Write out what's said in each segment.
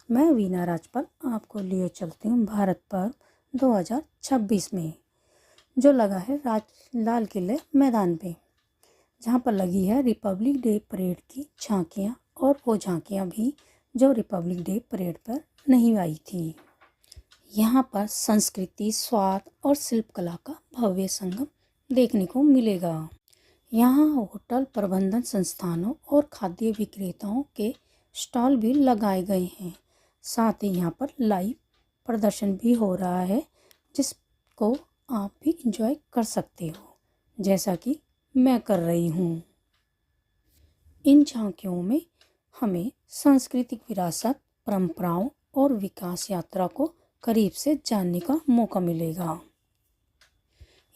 मैं वीना राजपाल आपको लिए चलती हूँ भारत पर्व 2026 में, जो लगा है लाल किले मैदान पे, जहाँ पर लगी है रिपब्लिक डे परेड की झांकियाँ, और वो झांकियाँ भी जो रिपब्लिक डे परेड पर नहीं आई थी। यहाँ पर संस्कृति, स्वाद और शिल्पकला का भव्य संगम देखने को मिलेगा। यहाँ होटल प्रबंधन संस्थानों और खाद्य विक्रेताओं के स्टॉल भी लगाए गए हैं। साथ ही यहाँ पर लाइव प्रदर्शन भी हो रहा है, जिसको आप भी एंजॉय कर सकते हो, जैसा कि मैं कर रही हूँ। इन झांकियों में हमें सांस्कृतिक विरासत, परंपराओं और विकास यात्रा को करीब से जानने का मौका मिलेगा।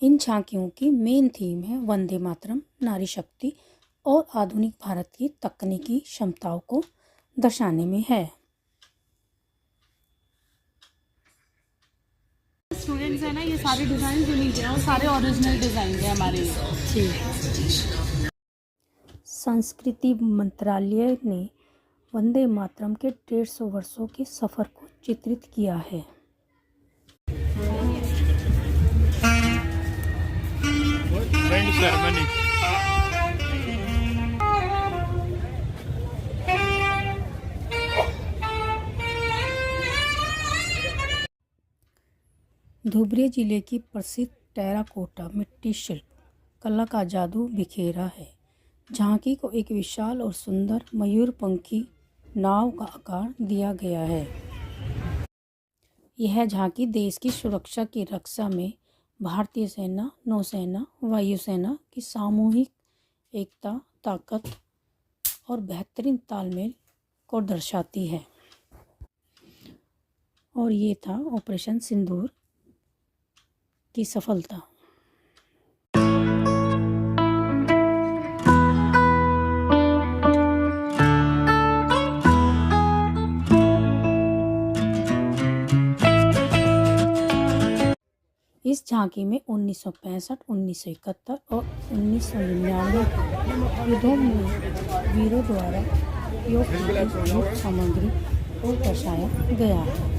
इन झांकियों की मेन थीम है वंदे मातरम, नारी शक्ति और आधुनिक भारत की तकनीकी क्षमताओं को दर्शाने में है। स्टूडेंट्स हैं ना, ये सारे डिज़ाइन जो लीजिए और सारे ओरिजिनल डिज़ाइन हैं हमारे। संस्कृति मंत्रालय ने वंदे मातरम के 150 वर्षों के सफ़र को चित्रित किया है। धुबरी जिले की प्रसिद्ध टेराकोटा मिट्टी शिल्प कला का जादू बिखेरा है। झांकी को एक विशाल और सुंदर मयूरपंखी नाव का आकार दिया गया है। यह झांकी देश की सुरक्षा की रक्षा में भारतीय सेना, नौसेना, वायुसेना की सामूहिक एकता, ताकत और बेहतरीन तालमेल को दर्शाती है। और ये था ऑपरेशन सिंदूर की सफलता। इस झांकी में 1965, 1971 और 1999 के युद्धों में वीरों द्वारा उपयोग की गई युद्ध सामग्री को दर्शाया गया है।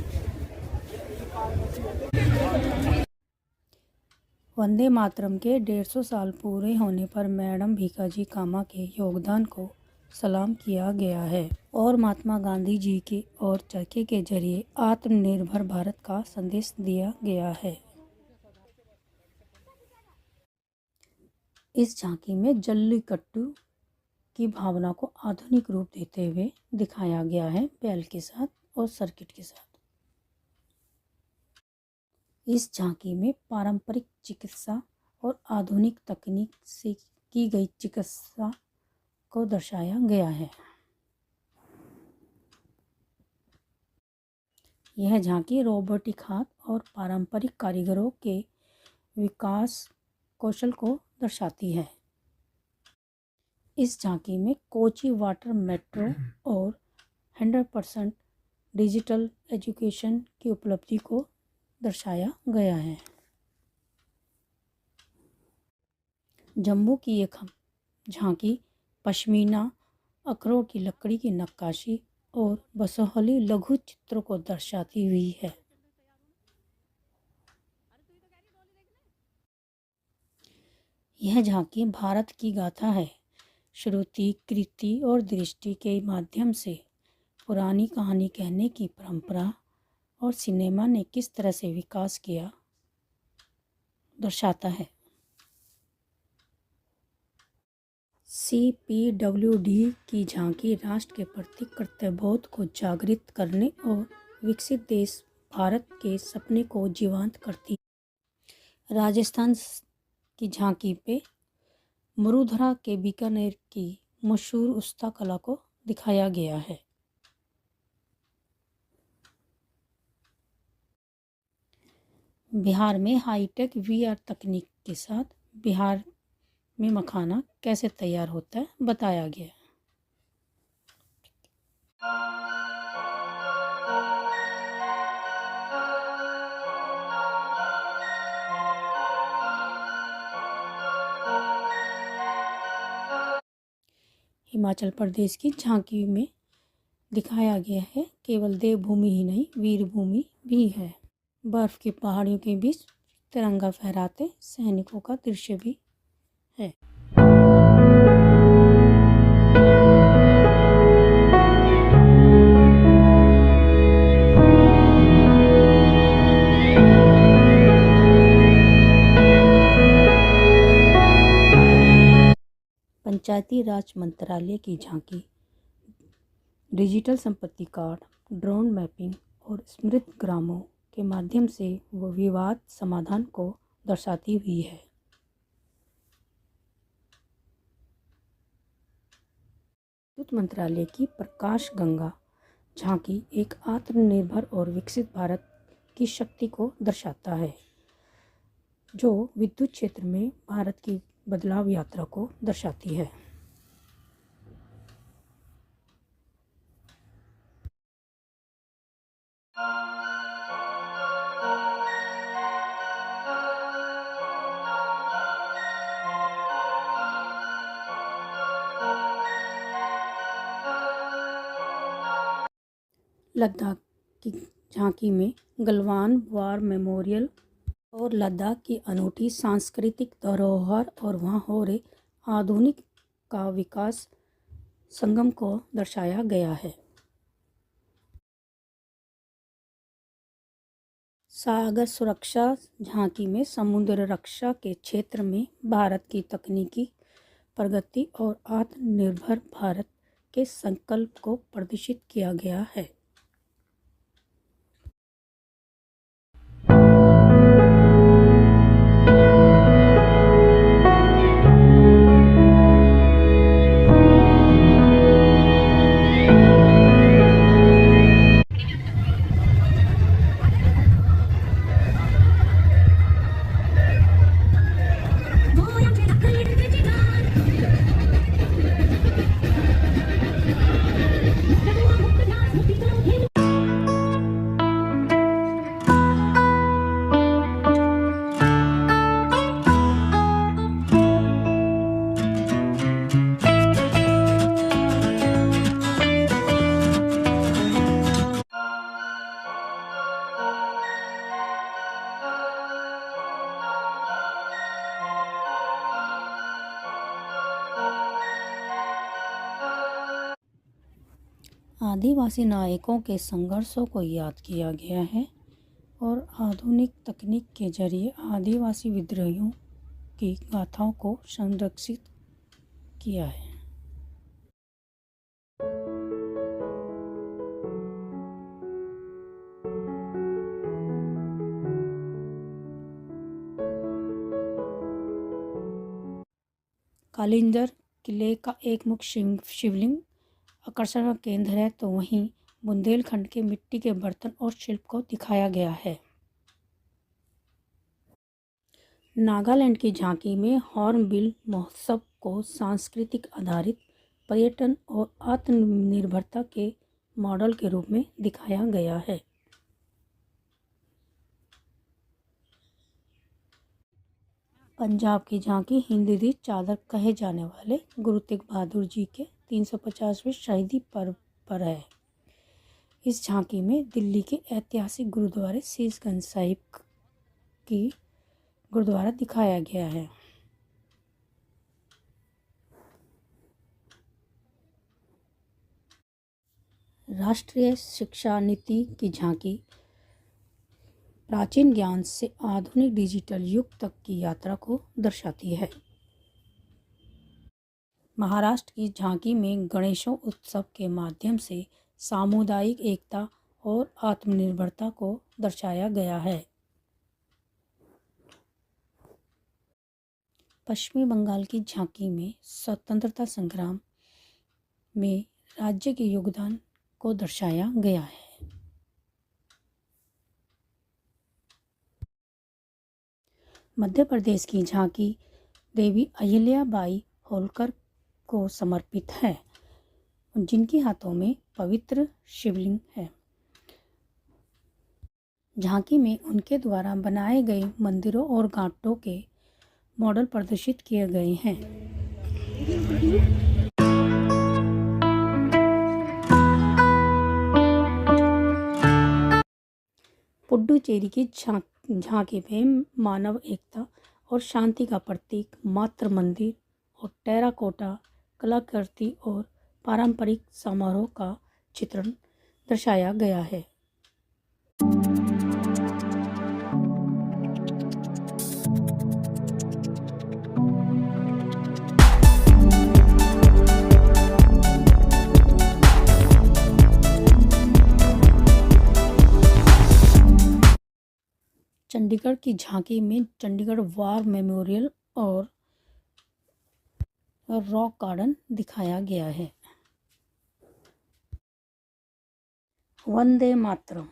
वंदे मातरम के 150 साल पूरे होने पर मैडम भीकाजी कामा के योगदान को सलाम किया गया है और महात्मा गांधी जी के और चरखे के जरिए आत्मनिर्भर भारत का संदेश दिया गया है। इस झांकी में जल्लीकट्टू की भावना को आधुनिक रूप देते हुए दिखाया गया है, बैल के साथ और सर्किट के साथ। इस झांकी में पारंपरिक चिकित्सा और आधुनिक तकनीक से की गई चिकित्सा को दर्शाया गया है। यह झांकी रोबोटिक हाथ और पारंपरिक कारीगरों के विकास कौशल को दर्शाती है। इस झांकी में कोची वाटर मेट्रो और 100% डिजिटल एजुकेशन की उपलब्धि को दर्शाया गया है। जम्मू की एक झांकी पश्मीना, अखरोट की लकड़ी की नक्काशी और बसोहली लघु चित्रों को दर्शाती हुई है। यह झांकी भारत की गाथा है। श्रुति, कृति और दृष्टि के माध्यम से पुरानी कहानी कहने की परंपरा और सिनेमा ने किस तरह से विकास किया दर्शाता है। CPWD की झांकी राष्ट्र के प्रति कर्तव्यबोध को जागृत करने और विकसित देश भारत के सपने को जीवंत करती है। राजस्थान की झांकी पे मरुधरा के बीकानेर की मशहूर उस्ता कला को दिखाया गया है। बिहार में हाईटेक VR तकनीक के साथ बिहार में मखाना कैसे तैयार होता है बताया गया। हिमाचल प्रदेश की झांकी में दिखाया गया है। केवल देवभूमि ही नहीं, वीरभूमि भी है। बर्फ की पहाड़ियों के बीच तिरंगा फहराते सैनिकों का दृश्य भी है। पंचायती राज मंत्रालय की झांकी डिजिटल संपत्ति कार्ड, ड्रोन मैपिंग और स्मृत ग्रामों के माध्यम से वो विवाद समाधान को दर्शाती हुई है। विद्युत मंत्रालय की प्रकाश गंगा झांकी एक आत्मनिर्भर और विकसित भारत की शक्ति को दर्शाता है, जो विद्युत क्षेत्र में भारत की बदलाव यात्रा को दर्शाती है। लद्दाख की झांकी में गलवान वार मेमोरियल और लद्दाख की अनूठी सांस्कृतिक धरोहर और वहाँ हो रहे आधुनिक का विकास संगम को दर्शाया गया है। सागर सुरक्षा झांकी में समुद्र रक्षा के क्षेत्र में भारत की तकनीकी प्रगति और आत्मनिर्भर भारत के संकल्प को प्रदर्शित किया गया है। आदिवासी नायकों के संघर्षों को याद किया गया है और आधुनिक तकनीक के जरिए आदिवासी विद्रोहियों की गाथाओं को संरक्षित किया है। कालिंजर किले का एक मुख्य शिवलिंग आकर्षण का केंद्र है, तो वहीं बुंदेलखंड के मिट्टी के बर्तन और शिल्प को दिखाया गया है। नागालैंड की झांकी में हॉर्नबिल महोत्सव को सांस्कृतिक आधारित पर्यटन और आत्मनिर्भरता के मॉडल के रूप में दिखाया गया है। पंजाब की झांकी हिंद दी चादर कहे जाने वाले गुरु तेग बहादुर जी के 350वें शहीदी पर्व पर है। इस झांकी में दिल्ली के ऐतिहासिक गुरुद्वारे शीशगंज साहिब की गुरुद्वारा दिखाया गया है। राष्ट्रीय शिक्षा नीति की झांकी प्राचीन ज्ञान से आधुनिक डिजिटल युग तक की यात्रा को दर्शाती है। महाराष्ट्र की झांकी में गणेशोत्सव के माध्यम से सामुदायिक एकता और आत्मनिर्भरता को दर्शाया गया है। पश्चिमी बंगाल की झांकी में स्वतंत्रता संग्राम में राज्य के योगदान को दर्शाया गया है। मध्य प्रदेश की झांकी देवी अहिल्याबाई होलकर को समर्पित है, जिनके हाथों में पवित्र शिवलिंग है। झांकी में उनके द्वारा बनाए गए मंदिरों और घाटों के मॉडल प्रदर्शित किए गए हैं। पुडुचेरी की झांकी में मानव एकता और शांति का प्रतीक मातृ मंदिर और टेराकोटा कलाकृति और पारंपरिक समारोह का चित्रण दर्शाया गया है। चंडीगढ़ की झांकी में चंडीगढ़ वार मेमोरियल और रॉक गार्डन दिखाया गया है। वंदे मातरम।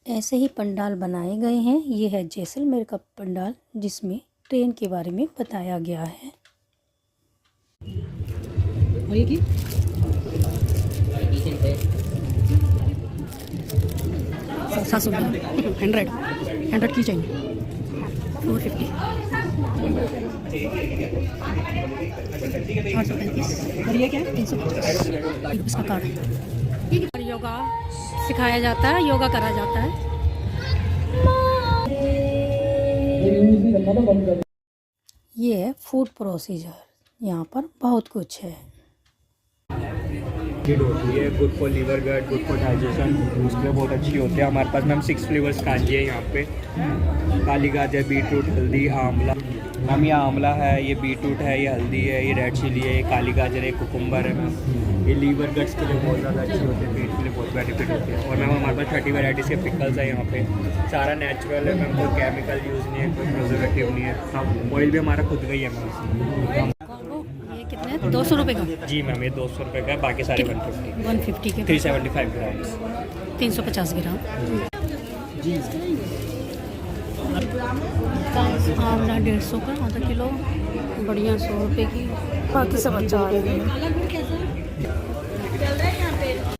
ऐसे ही पंडाल बनाए गए हैं। ये है जैसलमेर का पंडाल जिसमें ट्रेन के बारे में बताया गया है। और ये की 100 की चाहिए 450 और ये क्या 350 इसका कार्ड है। योगा सिखाया जाता है, योगा करा जाता है। ये है फूड प्रोसीजर, यहाँ पर बहुत कुछ है। होती है good for liver gut, good for digestion, उसमें बहुत अच्छी होती है। हमारे पास मैम 6 फ्लेवर्स कांजी है यहाँ पे, काली गाजर, बीटरूट, हल्दी, आंवला। मैम ये आंवला है, ये बीटरूट है, ये हल्दी है, ये रेड चिली है, ये काली गाजर है, कुकुम्बर है मैम। ये लीवर गट्स के लिए बहुत ज़्यादा अच्छी होती है, पेट के लिए बहुत बेनिफिट होती है। और मैम हमारे पास 30 वैराइटीज़ के पिकल्स है यहाँ पे, सारा नेचुरल है मैम, कोई केमिकल यूज़ नहीं है, कोई प्रिजर्वेटिव नहीं है। ऑयल भी हमारा खुद का ही है मैम। ये कितने 200 रुपये का? जी मैम ये 200 रुपये का है, बाकी सारे 150 के 375 ग्राम्स 350 ग्राम। जी। आंवला 150 का आधा किलो, बढ़िया 100 रुपये की, बाकी सब अच्छा है।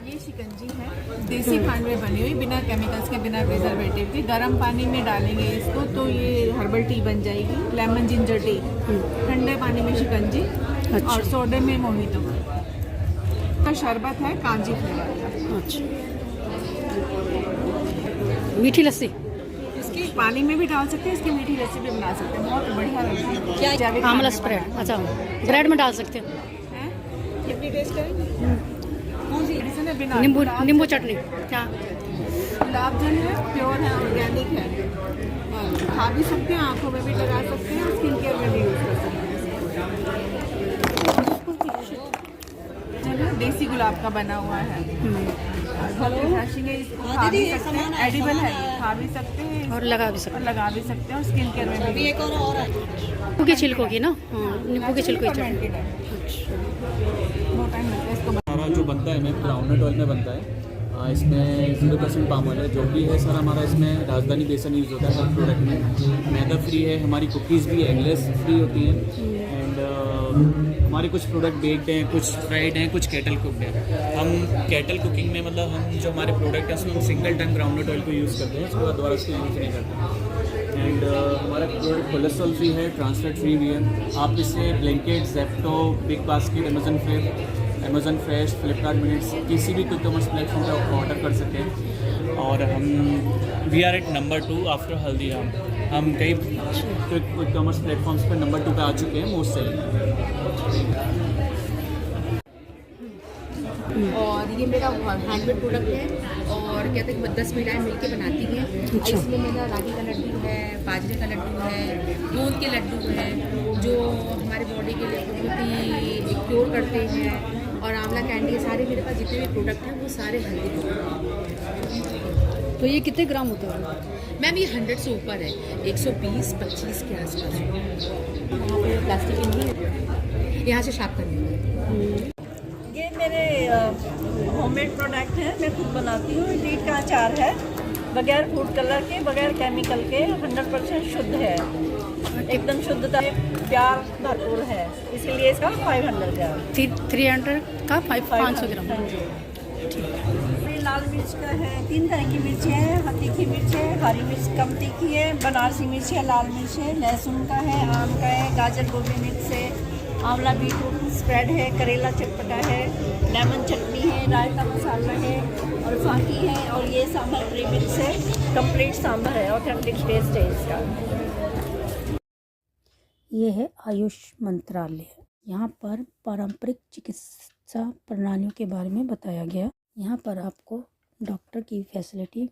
ये शिकंजी है, देसी खांड में बनी हुई, बिना केमिकल्स के, बिना प्रिजर्वेटिव के। गर्म पानी में डालेंगे इसको तो ये हर्बल टी बन जाएगी, लेमन जिंजर टी। ठंडे पानी में शिकंजी और सोडे में मोहितो का शरबत है, कांजी फ्लेवर। अच्छा, मीठी लस्सी इसकी पानी में भी डाल सकते हैं, इसकी मीठी लस्सी भी बना सकते हैं, बहुत बढ़िया लगती है। क्या आंवला स्प्रेड? अच्छा, ब्रेड में डाल सकते हैं। कितनी टेस्ट करेंगे? कौन सी? बिना नींबू चटनी क्या? गुलाब जल है, प्योर है, ऑर्गेनिक है, खा भी सकते हैं, आंखों में भी लगा सकते हैं, स्किन केयर में भी यूज़ कर सकते हैं। देसी गुलाब का बना हुआ है, इसको खा भी सकते हैं, एडिबल है, खा भी सकते हैं और लगा भी सकते हैं, लगा भी सकते हैं, और स्किन केयर में भी। एक और है नींबू के छिलकों की ना, नींबू के छिलकों की चटनी। बहुत टाइम लगता है इसको। हमारा जो बनता है मैं ग्राउंडनट ऑयल में बनता है। इसमें 0% पाम ऑयल है। जो भी है सर हमारा इसमें राजधानी बेसन यूज़ होता है हर प्रोडक्ट में। मैदा फ्री है, हमारी कुकीज़ भी एगलेस फ्री होती हैं। एंड हमारे कुछ प्रोडक्ट बेक्ड हैं, कुछ फ्राइड हैं, कुछ केटल कुकड हैं। हम केटल कुकिंग में मतलब हम जो हमारे प्रोडक्ट हैं उसमें हम सिंगल टाइम ग्राउंडनट ऑयल को यूज़ करते हैं, उसके बाद दोबारा उसको यूज़ नहीं करते। एंड हमारा प्रोडक्ट कोलेस्ट्रॉल फ्री है, ट्रांसफैट फ्री भी है। आप इससे blanket, Zepto, big basket, Amazon fresh, Flipkart minutes, किसी भी क्विक कॉमर्स प्लेटफॉर्म पर आप ऑर्डर कर सकते हैं। और हम we are at number 2 after Haldiram. हम कई क्विक कॉमर्स प्लेटफॉर्म्स पर नंबर 2 पे आ चुके हैं मोस्ट सेलिंग। और ये मेरा हैंडमेड प्रोडक्ट है और कहते हैं 10 महिलाएं मिलकर बनाती हैं। अच्छा। इसमें मेरा रागी का लड्डू है, बाजरे का लड्डू है, दूध के लड्डू हैं जो हमारे बॉडी के लिए बहुत ही क्योर करते हैं। और आंवला कैंडी है। सारे मेरे पास जितने भी प्रोडक्ट हैं वो सारे हेल्दी प्रोडक्ट हैं। तो ये कितने ग्राम होते हैं? मैम ये 100 से ऊपर है, 120-25 के आसपास। यहाँ पे प्लास्टिक नहीं, यहाँ से शार्प करनी। ये मेरे होममेड प्रोडक्ट हैं, मैं खुद बनाती हूँ। बीट का अचार है, बगैर फूड कलर के, बगैर केमिकल के, 100% शुद्ध है, एकदम शुद्धता, प्यार भरपूर है, इसीलिए इसका 500 ग्राम। 300 का 500 ग्राम। हाँ जी। लाल मिर्च का है, 3 तरह की मिर्च है, तीखी मिर्च है, हरी मिर्च कम तीखी है, बनारसी मिर्च है, लाल मिर्च है, लहसुन का है, आम का है, गाजर गोभी मिक्स है, आंवला बीटरूट स्प्रेड है, करेला चटपटा है, लेमन चटनी है, रायता मसाला है और फाकी है। और ये सांभर प्रीमिक्स है, कंप्लीट सांभर है, ऑथेंटिक टेस्ट है इसका। ये है आयुष मंत्रालय। यहाँ पर पारंपरिक चिकित्सा प्रणालियों के बारे में बताया गया। यहाँ पर आपको डॉक्टर की फैसिलिटी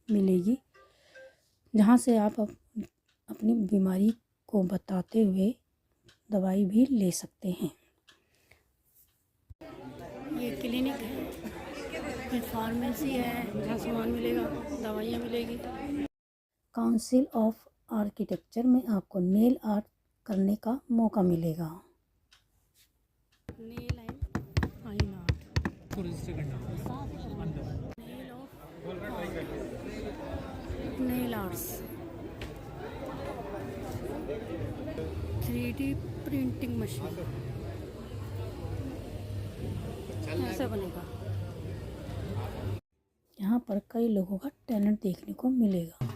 मिलेगी, जहाँ से आप अपनी बीमारी को बताते हुए दवाई भी ले सकते हैं। ये क्लिनिक है, ये फार्मेसी है, जहाँ सामान मिलेगा, दवाइयाँ मिलेगी। काउंसिल ऑफ आर्किटेक्चर में आपको नेल आर्ट करने का मौका मिलेगा। Nail and fine art, nail arts, 3D printing machine, ऐसा बनेगा। यहाँ पर कई लोगों का टैलेंट देखने को मिलेगा।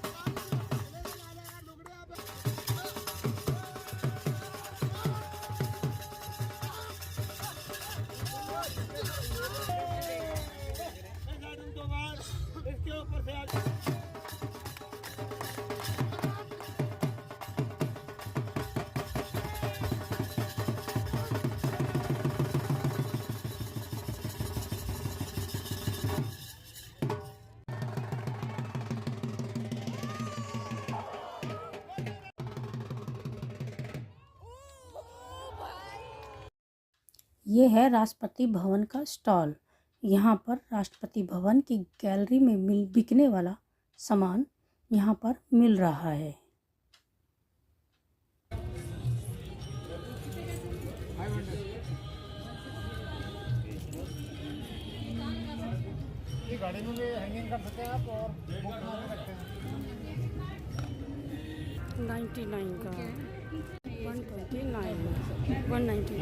ये है राष्ट्रपति भवन का स्टॉल। यहाँ पर राष्ट्रपति भवन की गैलरी में बिकने वाला सामान यहाँ पर मिल रहा है। गाड़ी में भी हैंगिंग कर सकते हैं आप और बुक बना के रखते हैं। 99 का, 129, 199,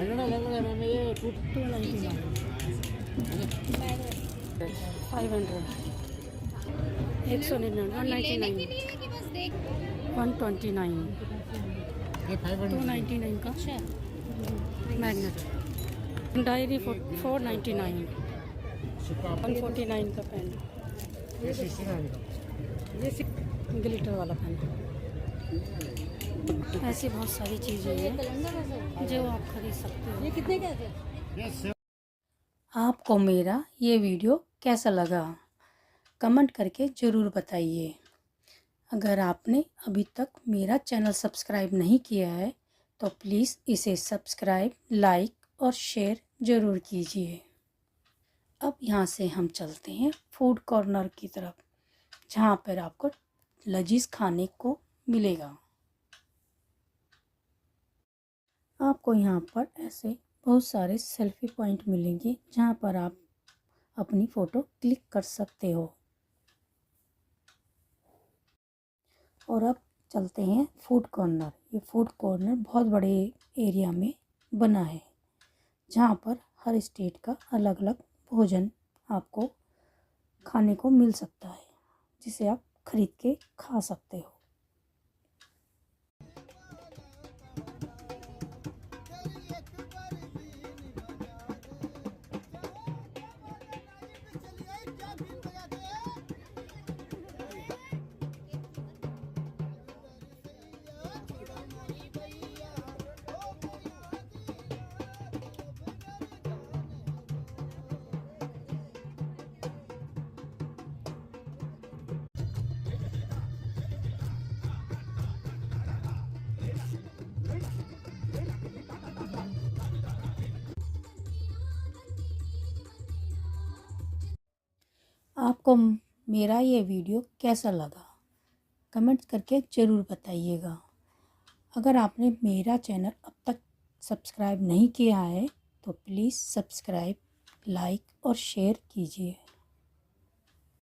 299, 500, 199, 129, 299 का मैग्नेट, डायरी 499, 149 का पेन, ग्लिटर वाला पेन। ऐसी बहुत सारी चीज़ें हैं जो आप खरीद सकते हो। ये कितने के थे? आपको मेरा ये वीडियो कैसा लगा कमेंट करके ज़रूर बताइए। अगर आपने अभी तक मेरा चैनल सब्सक्राइब नहीं किया है तो प्लीज़ इसे सब्सक्राइब, लाइक और शेयर ज़रूर कीजिए। अब यहाँ से हम चलते हैं फूड कॉर्नर की तरफ, जहाँ पर आपको लजीज खाने को मिलेगा। आपको यहाँ पर ऐसे बहुत सारे सेल्फी पॉइंट मिलेंगे, जहाँ पर आप अपनी फ़ोटो क्लिक कर सकते हो। और अब चलते हैं फूड कॉर्नर। ये फूड कॉर्नर बहुत बड़े एरिया में बना है, जहाँ पर हर स्टेट का अलग अलग भोजन आपको खाने को मिल सकता है, जिसे आप खरीद के खा सकते हो। आपको मेरा ये वीडियो कैसा लगा कमेंट करके ज़रूर बताइएगा। अगर आपने मेरा चैनल अब तक सब्सक्राइब नहीं किया है तो प्लीज़ सब्सक्राइब, लाइक और शेयर कीजिए।